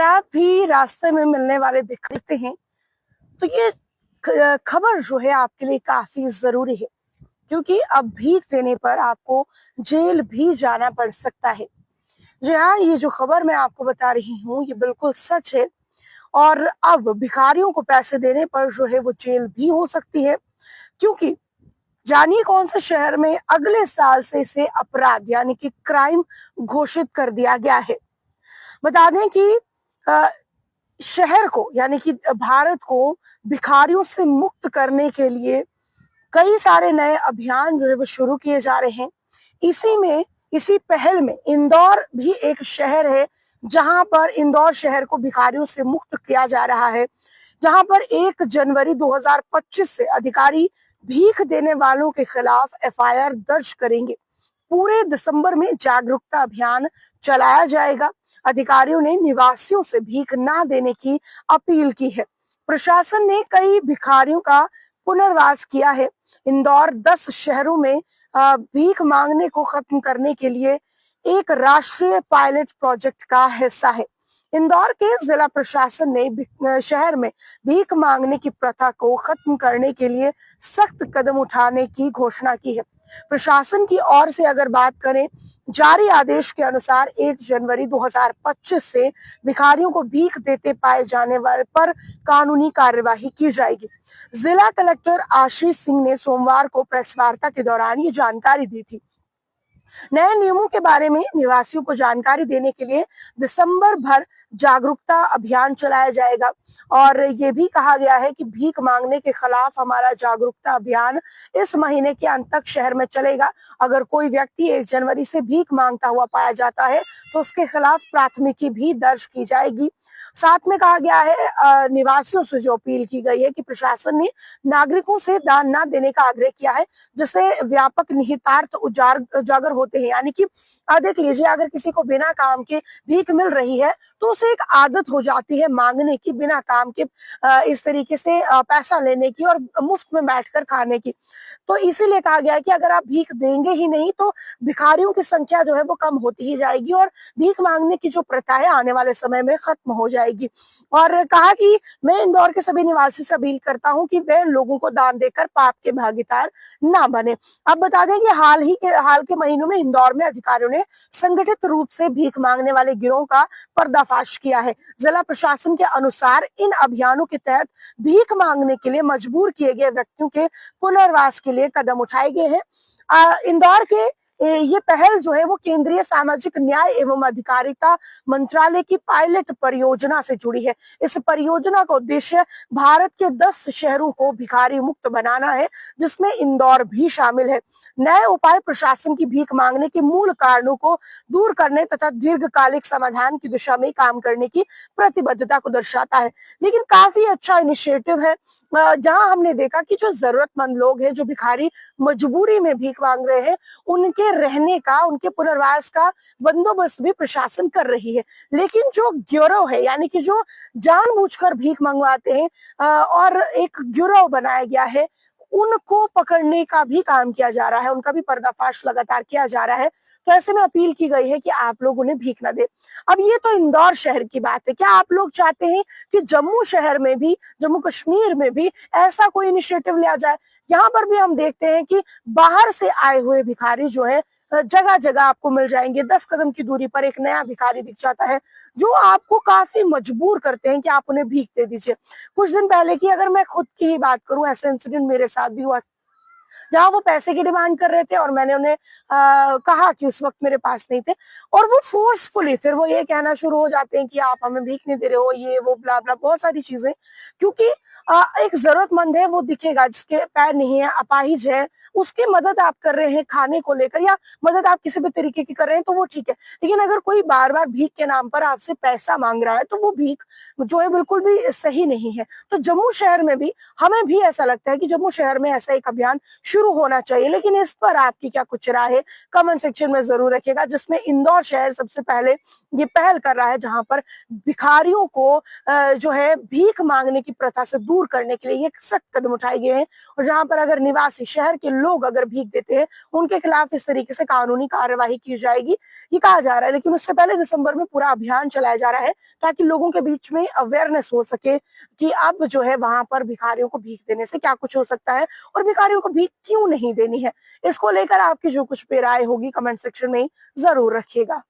आप भी रास्ते में मिलने वाले दिखते हैं तो ये खबर जो है आपके लिए काफी जरूरी है, क्योंकि अब भीख देने पर आपको जेल भी जाना पड़ सकता है। जी हाँ, ये जो खबर मैं आपको बता रही हूँ ये बिल्कुल सच है। और अब भिखारियों को पैसे देने पर जो है वो जेल भी हो सकती है, क्योंकि जानिए कौन से शहर में अगले साल से इसे अपराध यानी कि क्राइम घोषित कर दिया गया है। बता दें कि अ, शहर को यानी कि भारत को भिखारियों से मुक्त करने के लिए कई सारे नए अभियान जो है वो शुरू किए जा रहे हैं। इसी पहल में इंदौर भी एक शहर है, जहां पर इंदौर शहर को भिखारियों से मुक्त किया जा रहा है, जहां पर 1 जनवरी 2025 से अधिकारी भीख देने वालों के खिलाफ एफआईआर दर्ज करेंगे। पूरे दिसंबर में जागरूकता अभियान चलाया जाएगा। अधिकारियों ने निवासियों से भीख ना देने की अपील की है। प्रशासन ने कई भिखारियों का पुनर्वास किया है। इंदौर 10 शहरों में भीख मांगने को खत्म करने के लिए एक राष्ट्रीय पायलट प्रोजेक्ट का हिस्सा है। इंदौर के जिला प्रशासन ने शहर में भीख मांगने की प्रथा को खत्म करने के लिए सख्त कदम उठाने की घोषणा की है। प्रशासन की ओर से अगर बात करें, जारी आदेश के अनुसार 1 जनवरी 2025 से भिखारियों को भीख देते पाए जाने वाले पर कानूनी कार्यवाही की जाएगी। जिला कलेक्टर आशीष सिंह ने सोमवार को प्रेस वार्ता के दौरान ये जानकारी दी थी। नए नियमों के बारे में निवासियों को जानकारी देने के लिए दिसंबर भर जागरूकता अभियान चलाया जाएगा। और ये भी कहा गया है कि भीख मांगने के खिलाफ हमारा जागरूकता अभियान इस महीने के अंत तक शहर में चलेगा। अगर कोई व्यक्ति 1 जनवरी से भीख मांगता हुआ पाया जाता है तो उसके खिलाफ प्राथमिकी भी दर्ज की जाएगी। साथ में कहा गया है, निवासियों से जो अपील की गई है कि प्रशासन ने नागरिकों से दान न देने का आग्रह किया है, जिससे व्यापक निहितार्थ उजागर होते हैं। यानी कि देख लीजिए, अगर किसी को बिना काम के भीख मिल रही है तो उसे एक आदत हो जाती है मांगने की, बिना काम के इस तरीके से पैसा लेने की और मुफ्त में बैठकर खाने की। तो इसीलिए कहा गया है कि अगर आप भीख देंगे ही नहीं तो भिखारियों की संख्या जो है वो कम होती ही जाएगी और भीख मांगने की जो प्रथा है आने वाले समय में खत्म हो जाएगी। और कहा कि मैं इंदौर के सभी निवासी से अपील करता हूं कि वे लोगों को दान देकर पाप के भागीदार ना बने। अब बता दें कि हाल के महीनों में इंदौर में अधिकारियों ने संगठित रूप से भीख मांगने वाले गिरोह का पर्दाफाश किया है। जिला प्रशासन के अनुसार इन अभियानों के तहत भीख मांगने के लिए मजबूर किए गए व्यक्तियों के पुनर्वास के लिए कदम उठाए गए हैं। इंदौर के ये पहल जो है वो केंद्रीय सामाजिक न्याय एवं अधिकारिता मंत्रालय की पायलट परियोजना से जुड़ी है। इस परियोजना का उद्देश्य भारत के 10 शहरों को भिखारी मुक्त बनाना है, जिसमें इंदौर भी शामिल है। नए उपाय प्रशासन की भीख मांगने के मूल कारणों को दूर करने तथा दीर्घकालिक समाधान की दिशा में काम करने की प्रतिबद्धता को दर्शाता है। लेकिन काफी अच्छा इनिशिएटिव है, जहां हमने देखा कि जो जरूरतमंद लोग हैं, जो भिखारी मजबूरी में भीख मांग रहे हैं, उनके रहने का, उनके पुनर्वास का बंदोबस्त भी प्रशासन कर रही है। लेकिन जो गिरोह है, यानी कि जो जानबूझकर भीख मंगवाते हैं और एक गिरोह बनाया गया है, उनको पकड़ने का भी काम किया जा रहा है, उनका भी पर्दाफाश लगातार किया जा रहा है। तो ऐसे में अपील की गई है कि आप लोग उन्हें भीख न दे। अब ये तो इंदौर शहर की बात है। क्या आप लोग चाहते हैं कि जम्मू शहर में भी, जम्मू कश्मीर में भी ऐसा कोई इनिशिएटिव लिया जाए? यहाँ पर भी हम देखते हैं कि बाहर से आए हुए भिखारी जो है जगह जगह आपको मिल जाएंगे। 10 कदम की दूरी पर एक नया भिखारी दिख जाता है, जो आपको काफी मजबूर करते हैं कि आप उन्हें भीख दे दीजिए। कुछ दिन पहले की अगर मैं खुद की ही बात करूं, ऐसा इंसिडेंट मेरे साथ भी हुआ, जहां वो पैसे की डिमांड कर रहे थे और मैंने उन्हें कहा कि उस वक्त मेरे पास नहीं थे, और वो फोर्सफुली फिर वो ये कहना शुरू हो जाते हैं कि आप हमें भीख नहीं दे रहे हो, ये वो ब्ला ब्ला बहुत सारी चीजें। क्योंकि एक जरूरतमंद है, वो दिखेगा, जिसके पैर नहीं है, अपाहिज है, उसकी मदद आप कर रहे हैं खाने को लेकर, या मदद आप किसी भी तरीके की कर रहे हैं तो वो ठीक है। लेकिन अगर कोई बार बार भीख के नाम पर आपसे पैसा मांग रहा है तो वो भीख जो है बिल्कुल भी सही नहीं है। तो जम्मू शहर में भी, हमें भी ऐसा लगता है कि जम्मू शहर में ऐसा एक अभियान शुरू होना चाहिए। लेकिन इस पर आपकी क्या कुछ राय है, कमेंट सेक्शन में जरूर रखिएगा। जिसमें इंदौर शहर सबसे पहले ये पहल कर रहा है, जहां पर भिखारियों को जो है भीख मांगने की प्रथा से दूर करने के लिए ये सख्त कदम उठाए गए हैं। और जहां पर अगर निवासी शहर के लोग अगर भीख देते हैं, उनके खिलाफ इस तरीके से कानूनी कार्यवाही की जाएगी, ये कहा जा रहा है। लेकिन उससे पहले दिसंबर में पूरा अभियान चलाया जा रहा है, ताकि लोगों के बीच में अवेयरनेस हो सके कि अब जो है वहां पर भिखारियों को भीख देने से क्या कुछ हो सकता है और भिखारियों को भीख क्यों नहीं देनी है। इसको लेकर आपकी जो कुछ पे राय होगी, कमेंट सेक्शन में जरूर रखिएगा।